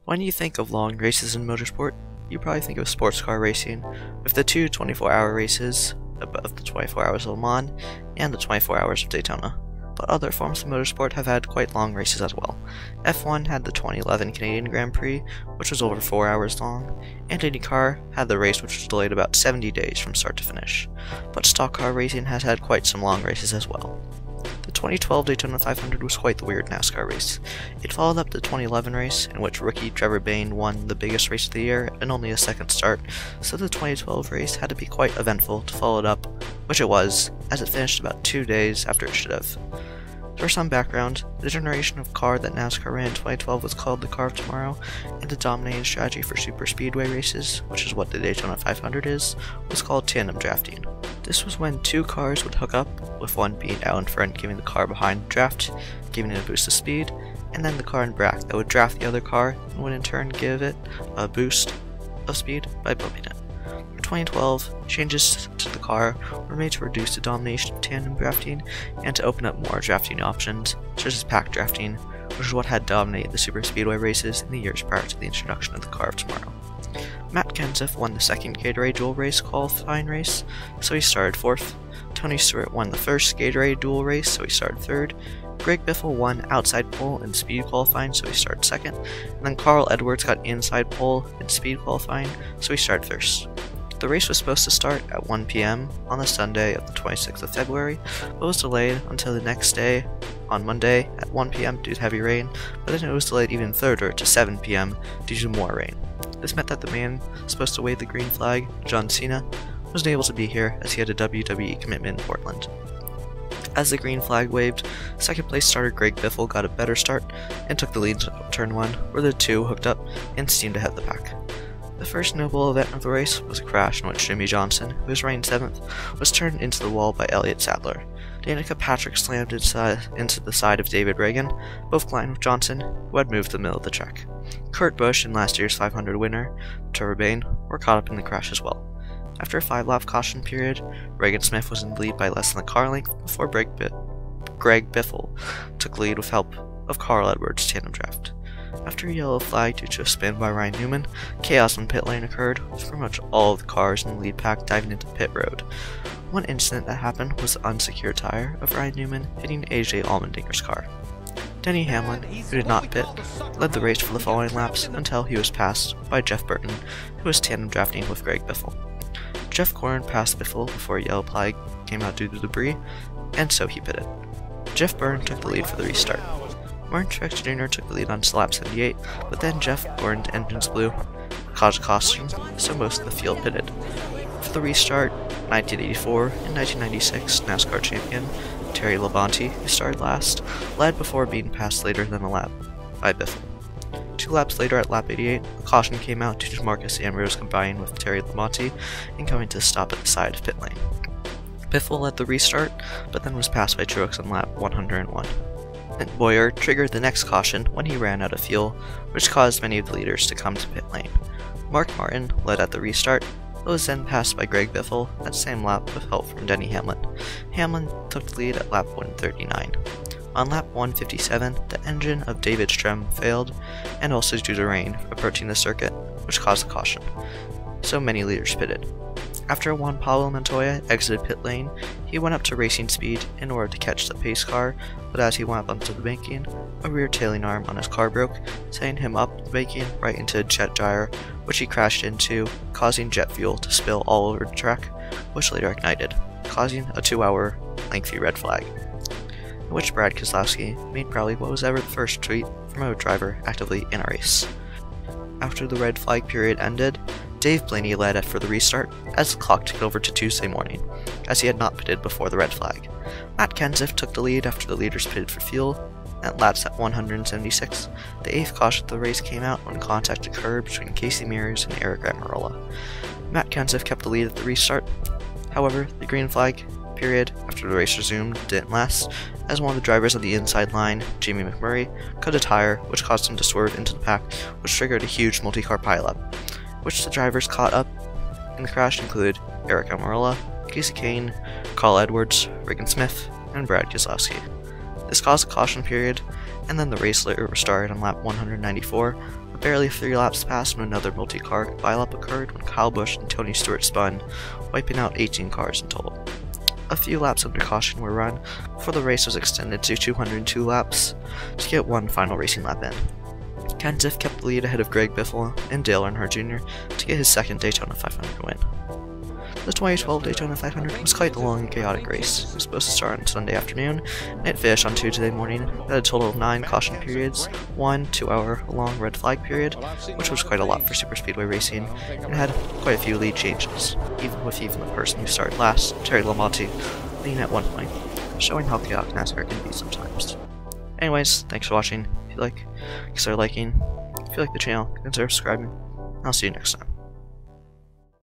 When you think of long races in motorsport, you probably think of sports car racing, with the two 24-hour races of the 24 Hours of Le Mans and the 24 Hours of Daytona. But other forms of motorsport have had quite long races as well. F1 had the 2011 Canadian Grand Prix, which was over 4 hours long, and IndyCar had the race which was delayed about 70 days from start to finish. But stock car racing has had quite some long races as well. The 2012 Daytona 500 was quite the weird NASCAR race. It followed up the 2011 race, in which rookie Trevor Bayne won the biggest race of the year in only a second start, so the 2012 race had to be quite eventful to follow it up, which it was, as it finished about 2 days after it should have. For some background, the generation of car that NASCAR ran in 2012 was called the Car of Tomorrow, and the dominating strategy for super speedway races, which is what the Daytona 500 is, was called tandem drafting. This was when two cars would hook up, with one being out in front giving the car behind the draft, giving it a boost of speed, and then the car in back that would draft the other car and would in turn give it a boost of speed by bumping it. For 2012, changes to the car were made to reduce the domination of tandem drafting and to open up more drafting options, such as pack drafting, which is what had dominated the super speedway races in the years prior to the introduction of the Car of Tomorrow. Matt Kenseth won the second Gatorade Dual Race qualifying race, so he started 4th. Tony Stewart won the first Gatorade Dual Race, so he started 3rd. Greg Biffle won outside pole in speed qualifying, so he started 2nd. And then Carl Edwards got inside pole in speed qualifying, so he started 1st. The race was supposed to start at 1 p.m. on the Sunday of the 26th of February, but was delayed until the next day, on Monday, at 1 p.m. due to heavy rain, but then it was delayed even further to 7 p.m. due to more rain. This meant that the man supposed to wave the green flag, John Cena, wasn't able to be here as he had a WWE commitment in Portland. As the green flag waved, second place starter Greg Biffle got a better start and took the lead to turn 1, where the two hooked up and steamed ahead of the pack. The first notable event of the race was a crash in which Jimmy Johnson, who was running 7th, was turned into the wall by Elliott Sadler. Danica Patrick slammed into the side of David Reagan, both colliding with Johnson, who had moved to the middle of the track. Kurt Busch and last year's 500 winner, Trevor Bayne, were caught up in the crash as well. After a 5-lap caution period, Reagan Smith was in the lead by less than a car length before Greg Biffle took lead with help of Carl Edwards' tandem draft. After a yellow flag due to a spin by Ryan Newman, chaos in pit lane occurred, with pretty much all of the cars in the lead pack diving into pit road. One incident that happened was the unsecured tire of Ryan Newman hitting AJ Allmendinger's car. Denny Hamlin, who did not pit, led the race for the following laps until he was passed by Jeff Burton, who was tandem drafting with Greg Biffle. Jeff Gordon passed Biffle before a yellow flag came out due to debris, and so he pitted. Jeff Burton took the lead for the restart. Martin Truex Jr. took the lead on lap 78, but then Jeff Gordon's engines blew, caused a caution, so most of the field pitted. For the restart, 1984 and 1996 NASCAR champion Terry Labonte, who started last, led before being passed later than a lap by Biffle. 2 laps later at lap 88, a caution came out due to Marcus Ambrose combining with Terry Labonte and coming to a stop at the side of pit lane. Biffle led the restart, but then was passed by Truex on lap 101. And Boyer triggered the next caution when he ran out of fuel, which caused many of the leaders to come to pit lane. Mark Martin led at the restart, but was then passed by Greg Biffle at the same lap with help from Denny Hamlin. Hamlin took the lead at lap 139. On lap 157, the engine of David Strem failed, and also due to rain approaching the circuit, which caused a caution. So many leaders pitted. After Juan Pablo Montoya exited pit lane, he went up to racing speed in order to catch the pace car, but as he went up onto the banking, a rear tailing arm on his car broke, sending him up the banking right into a jet gyre, which he crashed into, causing jet fuel to spill all over the track, which later ignited, causing a 2-hour lengthy red flag, in which Brad Keselowski made probably what was ever the first tweet from a driver actively in a race. After the red flag period ended, Dave Blaney led for the restart as the clock ticked over to Tuesday morning, as he had not pitted before the red flag. Matt Kenseth took the lead after the leaders pitted for fuel. At laps at 176, the 8th caution of the race came out when contact occurred between Casey Mears and Eric Almirola. Matt Kenseth kept the lead at the restart. However, the green flag period after the race resumed didn't last, as one of the drivers on the inside line, Jamie McMurray, cut a tire, which caused him to swerve into the pack, which triggered a huge multi-car pileup, which the drivers caught up in the crash included Eric Almirola, Casey Kane, Carl Edwards, Reagan Smith, and Brad Keselowski. This caused a caution period, and then the race later restarted on lap 194, But barely 3 laps passed when another multi-car pileup occurred when Kyle Busch and Tony Stewart spun, wiping out 18 cars in total. A few laps under caution were run before the race was extended to 202 laps to get one final racing lap in. Kenseth kept the lead ahead of Greg Biffle and Dale Earnhardt Jr. to get his second Daytona 500 win. The 2012 Daytona 500 was quite the long and chaotic race. It was supposed to start on Sunday afternoon, and it finished on Tuesday morning. It had a total of 9 caution periods, 1 2-hour-long red flag period, which was quite a lot for superspeedway racing, and had quite a few lead changes, even the person who started last, Terry Lamonti, leading at one point, showing how chaotic NASCAR can be sometimes. Anyways, thanks for watching. If you like, consider liking. If you like the channel, consider subscribing. I'll see you next time.